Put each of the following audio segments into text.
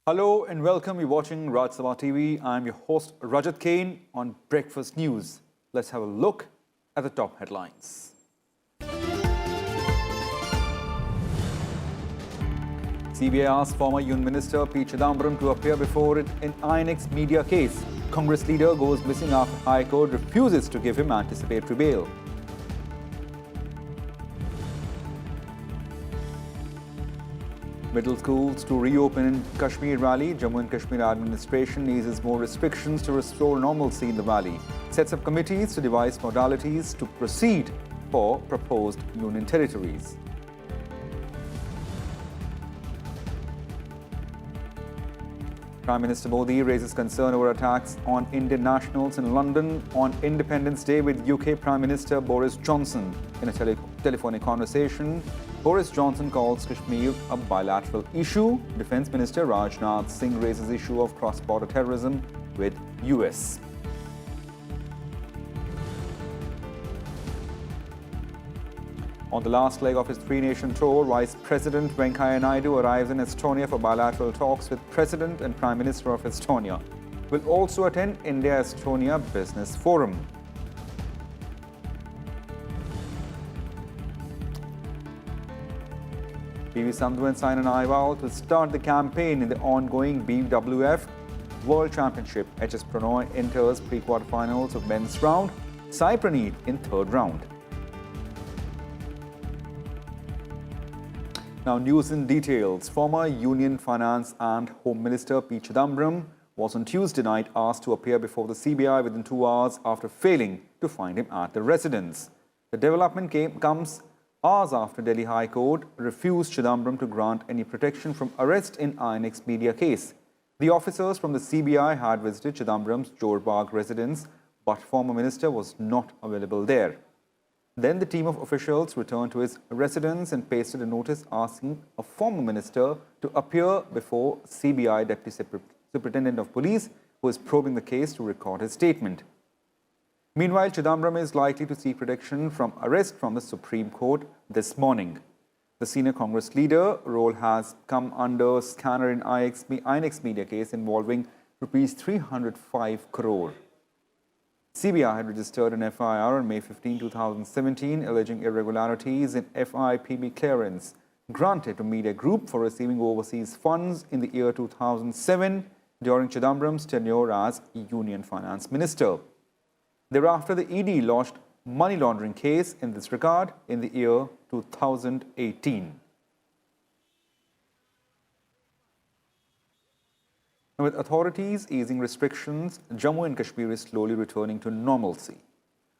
Hello and welcome. You're watching Rajya TV. I'm your host Rajat Kane on Breakfast News. Let's have a look at the top headlines. CBI asked former Union Minister P. Chidambaram to appear before it in INX media case. Congress leader goes missing after High Court refuses to give him anticipatory bail. Middle schools to reopen in Kashmir Valley. Jammu and Kashmir administration eases more restrictions to restore normalcy in the valley. Sets up committees to devise modalities to proceed for proposed union territories. Prime Minister Modi raises concern over attacks on Indian nationals in London on Independence Day with UK Prime Minister Boris Johnson. In a telephonic conversation, Boris Johnson calls Kashmir a bilateral issue. Defence Minister Rajnath Singh raises issue of cross-border terrorism with US. On the last leg of his three-nation tour, Vice President Venkaiah Naidu arrives in Estonia for bilateral talks with President and Prime Minister of Estonia. Will also attend India-Estonia Business Forum. PV Sandhu and Saina Nehwal to start the campaign in the ongoing BWF World Championship. HS Pranoy enters pre-quarterfinals of men's round. Sai Praneeth in third round. Now, news in details. Former Union Finance and Home Minister P. Chidambaram was on Tuesday night asked to appear before the CBI within 2 hours after failing to find him at the residence. The development comes hours after Delhi High Court refused Chidambaram to grant any protection from arrest in INX media case. The officers from the CBI had visited Chidambaram's Jorbagh residence, but former minister was not available there. Then the team of officials returned to his residence and pasted a notice asking a former minister to appear before CBI Deputy Superintendent of Police, who is probing the case, to record his statement. Meanwhile, Chidambaram is likely to seek protection from arrest from the Supreme Court this morning. The senior Congress leader role has come under scanner in INX media case involving Rs 305 crore. CBI had registered an FIR on May 15, 2017, alleging irregularities in FIPB clearance granted to Media Group for receiving overseas funds in the year 2007 during Chidambaram's tenure as Union Finance Minister. Thereafter, the ED lodged money laundering case in this regard in the year 2018. With authorities easing restrictions, Jammu and Kashmir is slowly returning to normalcy.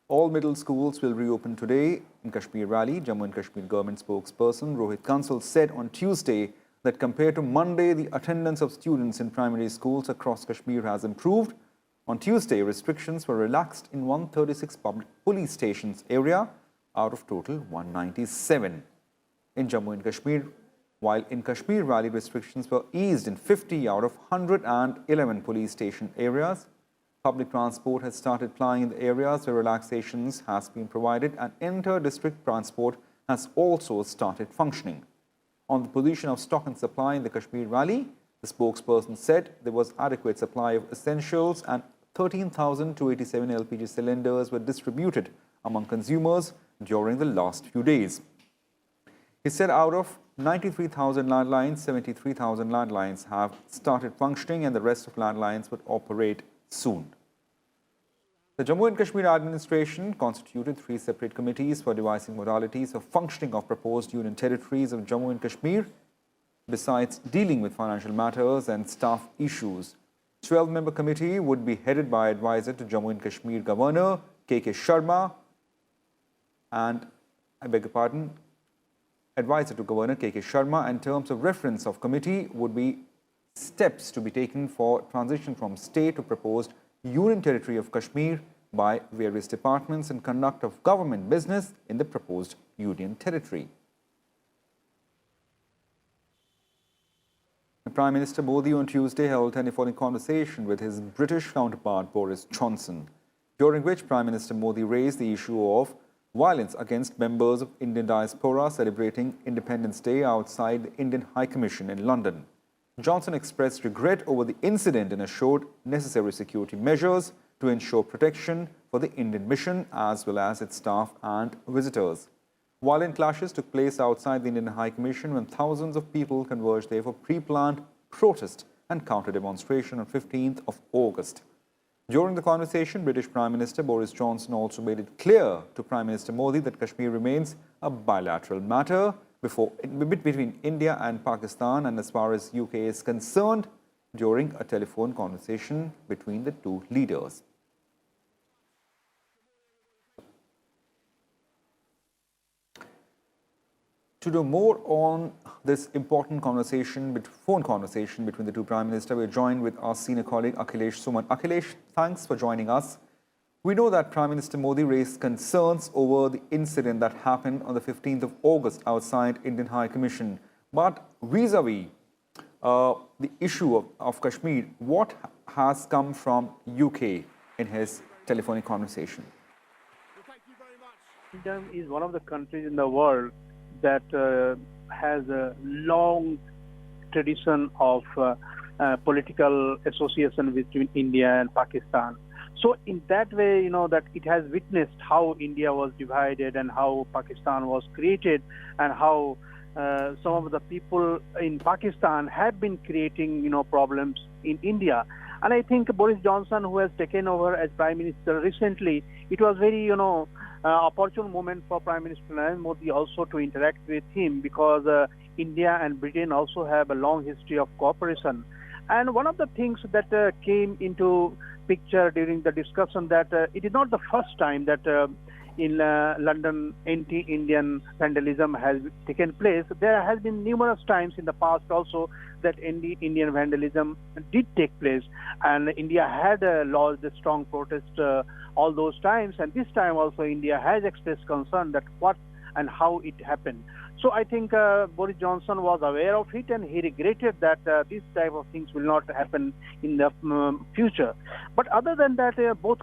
All middle schools will reopen today in Kashmir Valley. Jammu and Kashmir government spokesperson Rohit Kansal said on Tuesday that compared to Monday, the attendance of students in primary schools across Kashmir has improved. On Tuesday, restrictions were relaxed in 136 public police stations area out of total 197 in Jammu and Kashmir, while in Kashmir Valley restrictions were eased in 50 out of 111 police station areas. Public transport has started plying in the areas where relaxations has been provided, and inter-district transport has also started functioning. On the position of stock and supply in the Kashmir Valley, the spokesperson said there was adequate supply of essentials and 13,287 LPG cylinders were distributed among consumers during the last few days. He said out of 93,000 landlines, 73,000 landlines have started functioning and the rest of landlines would operate soon. The Jammu and Kashmir administration constituted 3 separate committees for devising modalities of functioning of proposed union territories of Jammu and Kashmir, besides dealing with financial matters and staff issues. 12-member committee would be headed by advisor to Jammu and Kashmir Governor K.K. Sharma and, advisor to Governor K.K. Sharma, and terms of reference of committee would be steps to be taken for transition from state to proposed union territory of Kashmir by various departments and conduct of government business in the proposed union territory. Prime Minister Modi on Tuesday held a telephonic conversation with his British counterpart Boris Johnson, during which Prime Minister Modi raised the issue of violence against members of Indian diaspora celebrating Independence Day outside the Indian High Commission in London. Johnson expressed regret over the incident and assured necessary security measures to ensure protection for the Indian mission as well as its staff and visitors. Violent clashes took place outside the Indian High Commission when thousands of people converged there for pre-planned protest and counter-demonstration on 15th of August. During the conversation, British Prime Minister Boris Johnson also made it clear to Prime Minister Modi that Kashmir remains a bilateral matter between India and Pakistan, and as far as UK is concerned, during a telephone conversation between the two leaders. To do more on this important phone conversation between the two Prime Ministers, we're joined with our senior colleague Akhilesh Suman. Akhilesh, thanks for joining us. We know that Prime Minister Modi raised concerns over the incident that happened on the 15th of August outside Indian High Commission. But vis-a-vis the issue of Kashmir, what has come from UK in his telephonic conversation? Thank you very much. India is one of the countries in the world that has a long tradition of political association between India and Pakistan. So in that way, you know, that it has witnessed how India was divided and how Pakistan was created and how some of the people in Pakistan have been creating, you know, problems in India. And I think Boris Johnson, who has taken over as Prime Minister recently, it was very, you know, opportune moment for Prime Minister Narendra Modi also to interact with him, because India and Britain also have a long history of cooperation. And one of the things that came into picture during the discussion that it is not the first time that in London anti-Indian vandalism has taken place. There has been numerous times in the past also that anti-Indian vandalism did take place, and India had lodged a strong protest all those times, and this time also India has expressed concern that what and how it happened. So I think Boris Johnson was aware of it, and he regretted that this type of things will not happen in the future. But other than that, both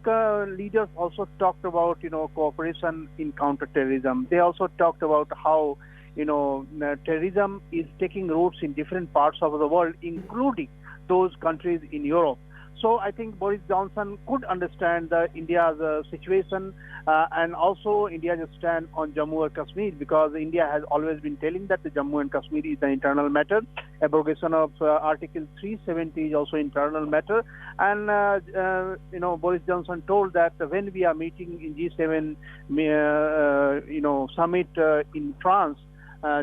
leaders also talked about, you know, cooperation in counter-terrorism. They also talked about how, you know, terrorism is taking roots in different parts of the world, including those countries in Europe. So I think Boris Johnson could understand India's situation and also India's stand on Jammu and Kashmir, because India has always been telling that the Jammu and Kashmir is an internal matter. Abrogation of Article 370 is also internal matter. And, you know, Boris Johnson told that when we are meeting in G7, you know, summit in France,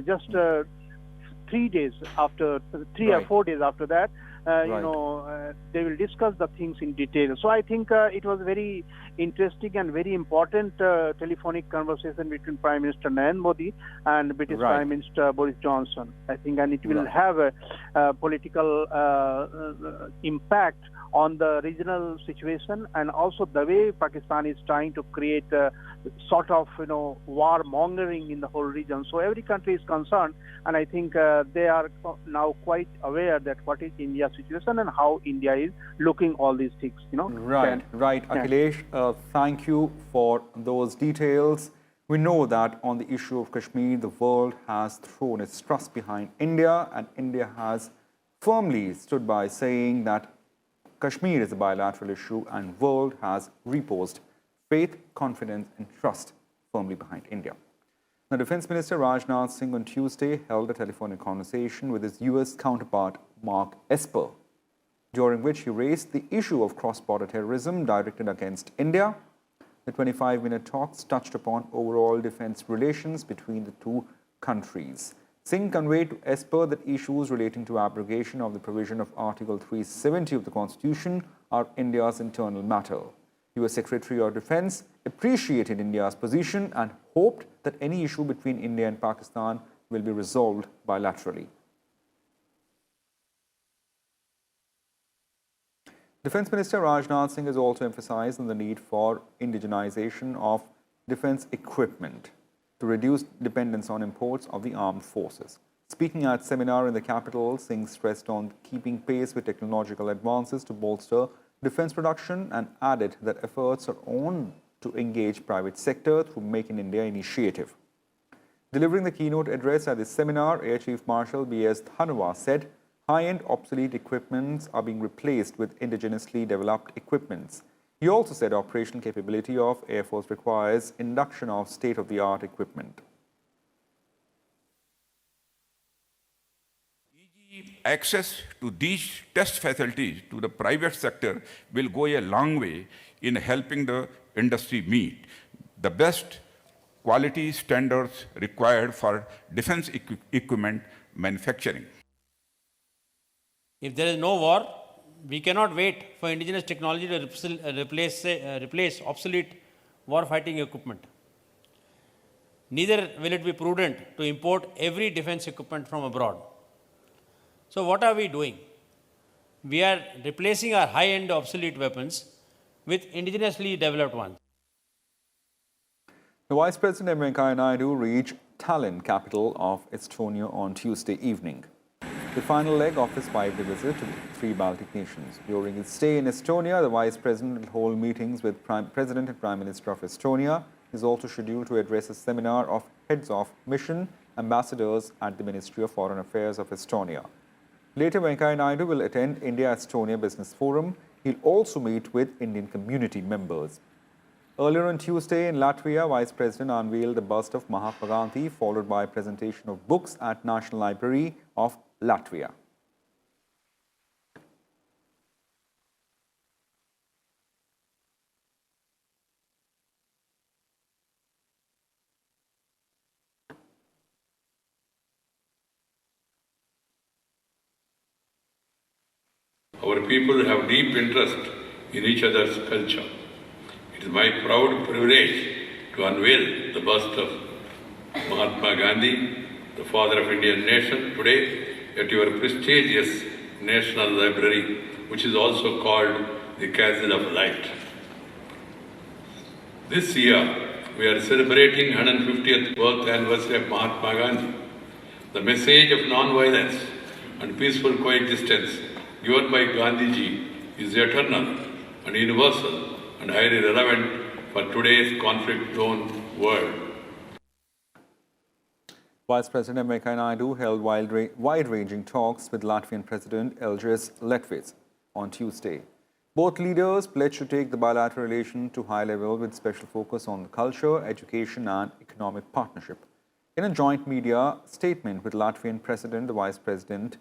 just 3 days after, three or 4 days after that, you know, they will discuss the things in detail. So I think it was very interesting and very important telephonic conversation between Prime Minister Narendra Modi and British Prime Minister Boris Johnson, I think, and it will have a political impact on the regional situation, and also the way Pakistan is trying to create a sort of, you know, warmongering in the whole region. So every country is concerned, and I think they are now quite aware that what is India's situation and how India is looking all these things, you know. Right. Akhilesh, thank you for those details. We know that on the issue of Kashmir, the world has thrown its trust behind India, and India has firmly stood by saying that Kashmir is a bilateral issue, and world has reposed faith, confidence and trust firmly behind India. Now, Defense Minister Rajnath Singh on Tuesday held a telephonic conversation with his US counterpart Mark Esper, during which he raised the issue of cross-border terrorism directed against India. The 25-minute talks touched upon overall defense relations between the two countries. Singh conveyed to Esper that issues relating to abrogation of the provision of Article 370 of the Constitution are India's internal matter. US Secretary of Defense appreciated India's position and hoped that any issue between India and Pakistan will be resolved bilaterally. Defense Minister Rajnath Singh has also emphasized on the need for indigenization of defense equipment to reduce dependence on imports of the armed forces. Speaking at a seminar in the capital, Singh stressed on keeping pace with technological advances to bolster defense production and added that efforts are on to engage private sector through Make in India initiative. Delivering the keynote address at this seminar, Air Chief Marshal B.S. Dhanwa said high-end obsolete equipments are being replaced with indigenously developed equipments. He also said operational capability of Air Force requires induction of state-of-the-art equipment. Access to these test facilities to the private sector will go a long way in helping the industry meet the best quality standards required for defense equipment manufacturing. If there is no war, we cannot wait for indigenous technology to replace obsolete war-fighting equipment. Neither will it be prudent to import every defense equipment from abroad. So what are we doing? We are replacing our high-end obsolete weapons with indigenously developed ones. The Vice President M. Venkaiah Naidu reached Tallinn, capital of Estonia, on Tuesday evening, the final leg of his 5-day visit to the 3 Baltic nations. During his stay in Estonia, the Vice President will hold meetings with President and Prime Minister of Estonia. He is also scheduled to address a seminar of heads of mission ambassadors at the Ministry of Foreign Affairs of Estonia. Later, Venkaiah Naidu will attend India-Estonia Business Forum. He'll also meet with Indian community members. Earlier on Tuesday in Latvia, Vice President unveiled the bust of Mahatma Gandhi, followed by a presentation of books at National Library of Latvia. Our people have deep interest in each other's culture. It is my proud privilege to unveil the bust of Mahatma Gandhi, the father of Indian nation, today at your prestigious National Library, which is also called the Castle of Light. This year, we are celebrating 150th birth anniversary of Mahatma Gandhi. The message of non-violence and peaceful coexistence given by Gandhiji is eternal and universal and highly relevant for today's conflict-prone world. Vice President Venkaiah Naidu held wide-ranging talks with Latvian President Elžas Latvis on Tuesday. Both leaders pledged to take the bilateral relation to high level with special focus on culture, education and economic partnership. In a joint media statement with Latvian President, the Vice President,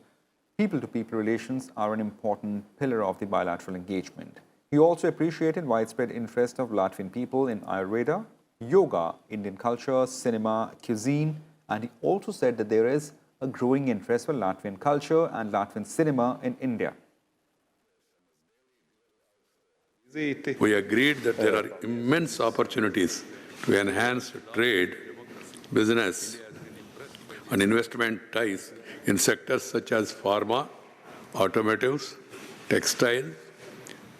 people-to-people relations are an important pillar of the bilateral engagement. He also appreciated widespread interest of Latvian people in Ayurveda, yoga, Indian culture, cinema, cuisine, and he also said that there is a growing interest for Latvian culture and Latvian cinema in India. We agreed that there are immense opportunities to enhance trade, business, and investment ties in sectors such as pharma, automotives, textile,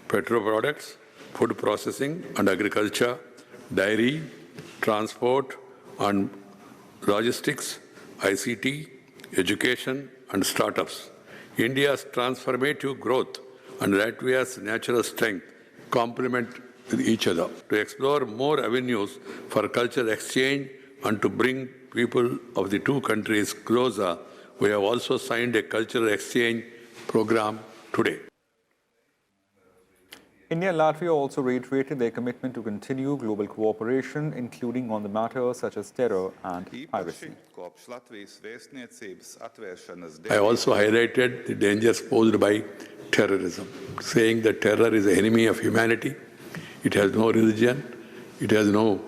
petroproducts, food processing and agriculture, dairy, transport and logistics, ICT, education and startups. India's transformative growth and Latvia's natural strength complement each other. To explore more avenues for cultural exchange and to bring people of the two countries closer, we have also signed a cultural exchange program today. India and Latvia also reiterated their commitment to continue global cooperation, including on the matters such as terror and piracy. I also highlighted the dangers posed by terrorism, saying that terror is the enemy of humanity. It has no religion, it has no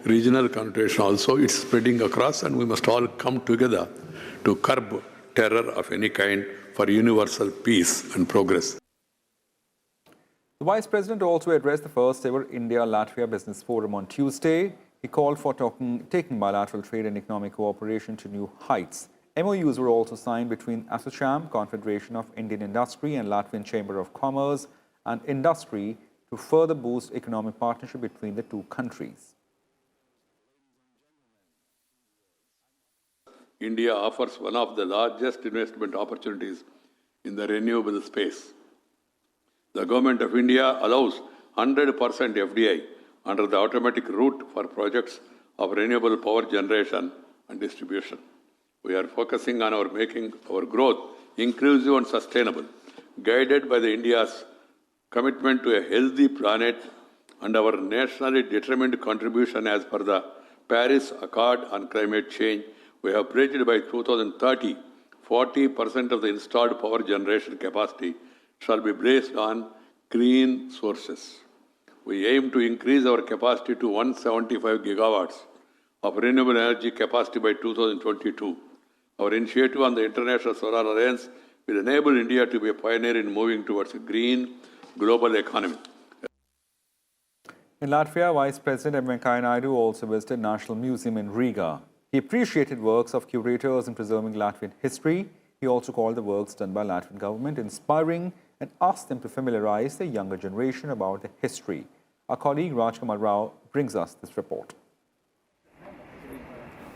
regional connotation also. It's spreading across, and we must all come together to curb terror of any kind for universal peace and progress. The Vice President also addressed the first ever India-Latvia Business Forum on Tuesday. He called for taking bilateral trade and economic cooperation to new heights. MOUs were also signed between ASOCHAM, Confederation of Indian Industry, and Latvian Chamber of Commerce and Industry to further boost economic partnership between the two countries. India offers one of the largest investment opportunities in the renewable space. The Government of India allows 100% FDI under the automatic route for projects of renewable power generation and distribution. We are focusing on making our growth inclusive and sustainable, guided by India's commitment to a healthy planet and our nationally determined contribution as per the Paris Accord on climate change. We have pledged by 2030, 40% of the installed power generation capacity shall be based on green sources. We aim to increase our capacity to 175 gigawatts of renewable energy capacity by 2022. Our initiative on the International Solar Alliance will enable India to be a pioneer in moving towards a green global economy. In Latvia, Vice President M. Venkaiah Naidu also visited National Museum in Riga. He appreciated works of curators in preserving Latvian history. He also called the works done by Latvian government inspiring and asked them to familiarize the younger generation about the history. Our colleague Rajya brings us this report.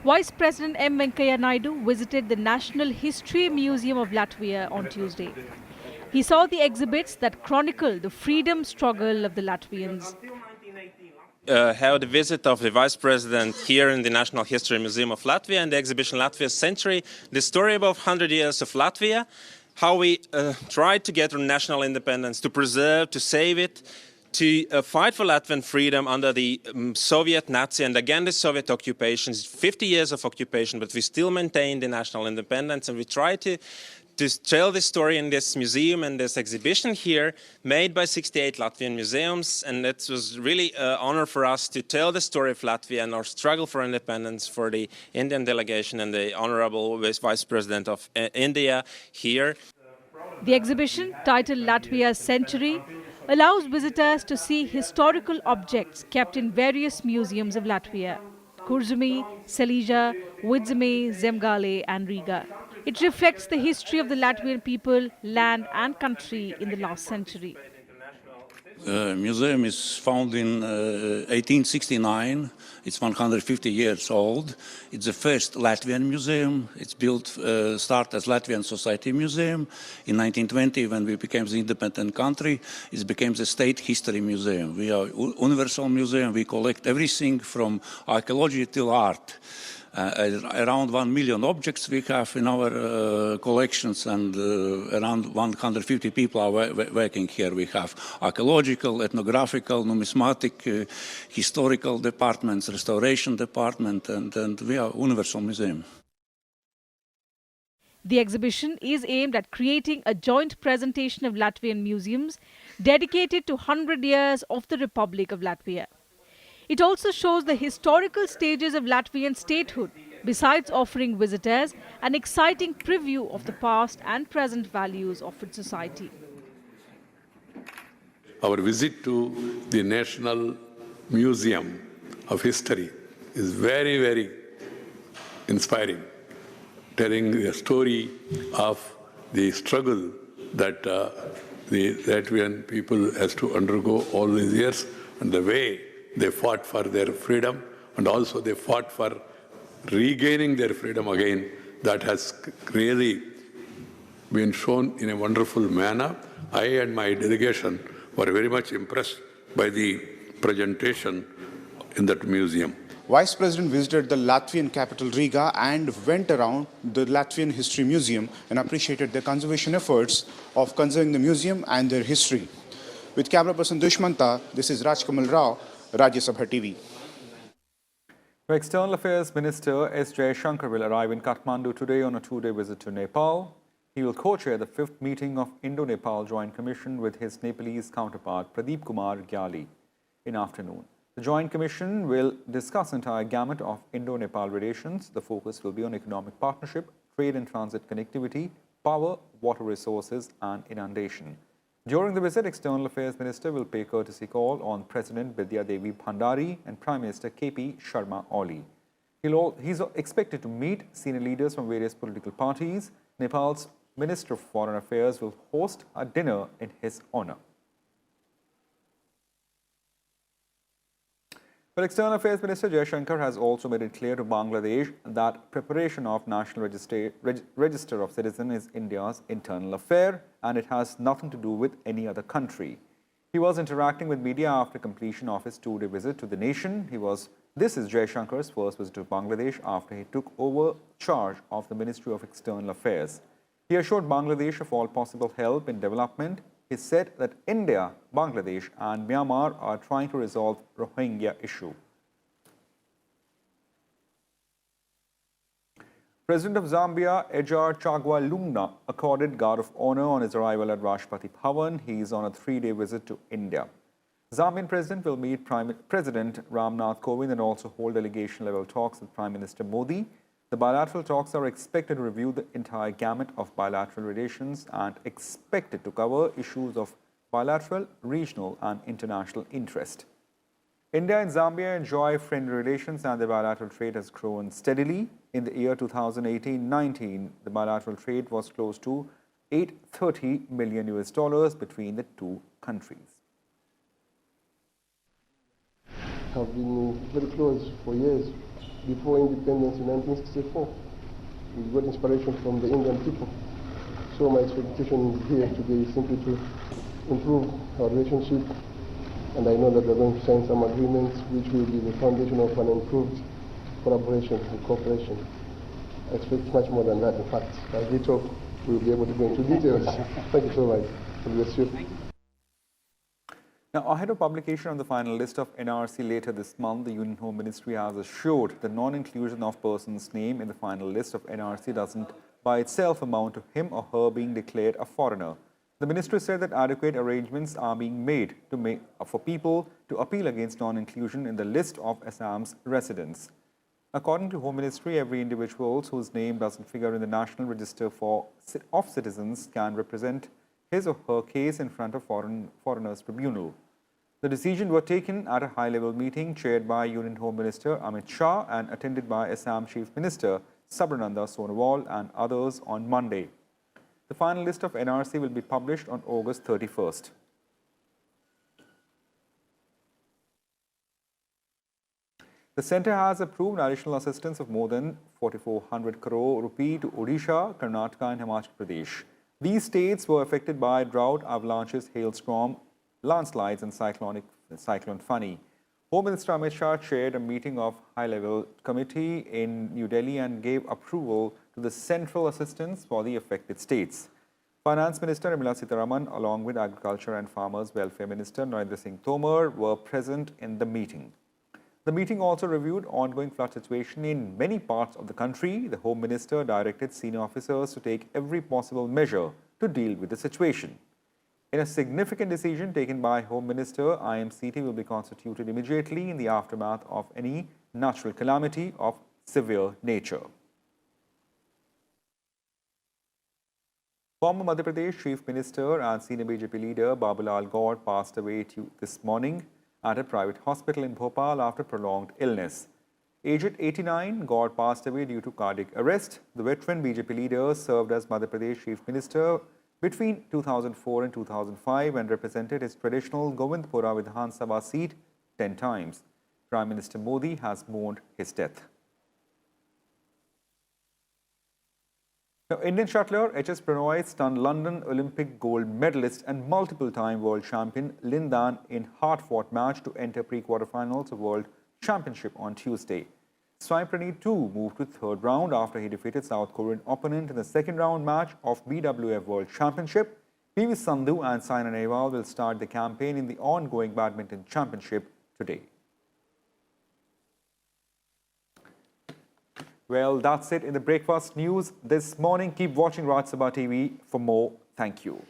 Vice President M. Venkaiah Naidu visited the National History Museum of Latvia on Tuesday. He saw the exhibits that chronicle the freedom struggle of the Latvians. Had a visit of the Vice President here in the National History Museum of Latvia and the exhibition Latvia's Century, the story about 100 years of Latvia, how we tried to get national independence, to preserve, to save it, to fight for Latvian freedom under the Soviet Nazi and again the Soviet occupations, 50 years of occupation, but we still maintained the national independence, and we tried to tell this story in this museum and this exhibition here, made by 68 Latvian museums, and it was really an honor for us to tell the story of Latvia and our struggle for independence for the Indian delegation and the Honorable Vice President of India here. The exhibition, titled Latvia's Century, allows visitors to see historical objects kept in various museums of Latvia: Kurzeme, Silesia, Vidzeme, Zemgale and Riga. It reflects the history of the Latvian people, land and country in the last century. The museum is founded in 1869. It's 150 years old. It's the first Latvian museum. It's built, start as Latvian Society Museum. In 1920, when we became the independent country, it became the State History Museum. We are a universal museum. We collect everything from archaeology till art. Around 1 million objects we have in our collections, and around 150 people are working here. We have archaeological, ethnographical, numismatic, historical departments, restoration department, and we are a universal museum. The exhibition is aimed at creating a joint presentation of Latvian museums dedicated to 100 years of the Republic of Latvia. It also shows the historical stages of Latvian statehood, besides offering visitors an exciting preview of the past and present values of its society. Our visit to the National Museum of History is very, very inspiring, telling the story of the struggle that the Latvian people has to undergo all these years, and the way they fought for their freedom, and also they fought for regaining their freedom again. That has really been shown in a wonderful manner. I and my delegation were very much impressed by the presentation in that museum. Vice President visited the Latvian capital Riga and went around the Latvian History Museum and appreciated the conservation efforts of conserving the museum and their history. With camera person Dushmanta, this is Rajya, Sabha TV. The External Affairs Minister S. Jaishankar will arrive in Kathmandu today on a two-day visit to Nepal. He will co-chair the 5th meeting of Indo-Nepal Joint Commission with his Nepalese counterpart Pradeep Kumar Gyali in afternoon. The Joint Commission will discuss entire gamut of Indo-Nepal relations. The focus will be on economic partnership, trade and transit connectivity, power, water resources and inundation. During the visit, External Affairs Minister will pay courtesy call on President Bidya Devi Bhandari and Prime Minister KP Sharma Oli. He's expected to meet senior leaders from various political parties. Nepal's Minister of Foreign Affairs will host a dinner in his honor. But External Affairs Minister Jaishankar has also made it clear to Bangladesh that preparation of National Register of Citizens is India's internal affair and it has nothing to do with any other country. He was interacting with media after completion of his two-day visit to the nation. He was This is Jaishankar's first visit to Bangladesh after he took over charge of the Ministry of External Affairs. He assured Bangladesh of all possible help in development. He said that India, Bangladesh and Myanmar are trying to resolve Rohingya issue. President of Zambia, Edgar Chagwa Lunga, accorded Guard of Honor on his arrival at Rashtrapati Bhavan. He is on a 3-day visit to India. Zambian President will meet President Ramnath Kovind and also hold delegation-level talks with Prime Minister Modi. The bilateral talks are expected to review the entire gamut of bilateral relations and expected to cover issues of bilateral, regional and international interest. India and Zambia enjoy friendly relations and the bilateral trade has grown steadily. In the year 2018-19, the bilateral trade was close to $830 million between the two countries. Have been very close for years. Before independence in 1964, we got inspiration from the Indian people. So my expectation here today is simply to improve our relationship, and I know that we're going to sign some agreements which will be the foundation of an improved collaboration and cooperation. I expect much more than that. In fact, as we talk, we'll be able to go into details. Thank you so much. God bless you. Now, ahead of publication on the final list of NRC later this month, the Union Home Ministry has assured the non-inclusion of person's name in the final list of NRC doesn't by itself amount to him or her being declared a foreigner. The ministry said that adequate arrangements are being made for people to appeal against non-inclusion in the list of Assam's residents. According to Home Ministry, every individual whose name doesn't figure in the National Register of Citizens can represent his or her case in front of Foreigners Tribunal. The decision was taken at a high-level meeting chaired by Union Home Minister Amit Shah and attended by Assam Chief Minister Sabrananda Sonowal and others on Monday. The final list of NRC will be published on August 31st. The centre has approved additional assistance of more than 4,400 crore rupee to Odisha, Karnataka and Himachal Pradesh. These states were affected by drought, avalanches, hailstorm, landslides and cyclone Fani. Home Minister Amit Shah chaired a meeting of high-level committee in New Delhi and gave approval to the central assistance for the affected states. Finance Minister Nirmala Sitharaman, along with Agriculture and Farmers Welfare Minister Narendra Singh Tomar, were present in the meeting. The meeting also reviewed ongoing flood situation in many parts of the country. The Home Minister directed senior officers to take every possible measure to deal with the situation. In a significant decision taken by Home Minister, IMCT will be constituted immediately in the aftermath of any natural calamity of severe nature. Former Madhya Pradesh Chief Minister and senior BJP leader Babulal Gaur passed away this morning at a private hospital in Bhopal after prolonged illness. Aged 89, Gaur passed away due to cardiac arrest. The veteran BJP leader served as Madhya Pradesh Chief Minister between 2004 and 2005 and represented his traditional Govindpura Vidhan Sabha seat 10 times. Prime Minister Modi has mourned his death. Now, Indian shuttler H.S. Pranoy stunned London Olympic gold medalist and multiple-time world champion Lin Dan in hard-fought match to enter pre-quarterfinals of World Championship on Tuesday. Sai Pranit too moved to third round after he defeated South Korean opponent in the second round match of BWF World Championship. PV Sandhu and Saina Nehwal will start the campaign in the ongoing Badminton Championship today. Well, that's it in the breakfast news this morning. Keep watching Rajya Sabha TV for more. Thank you.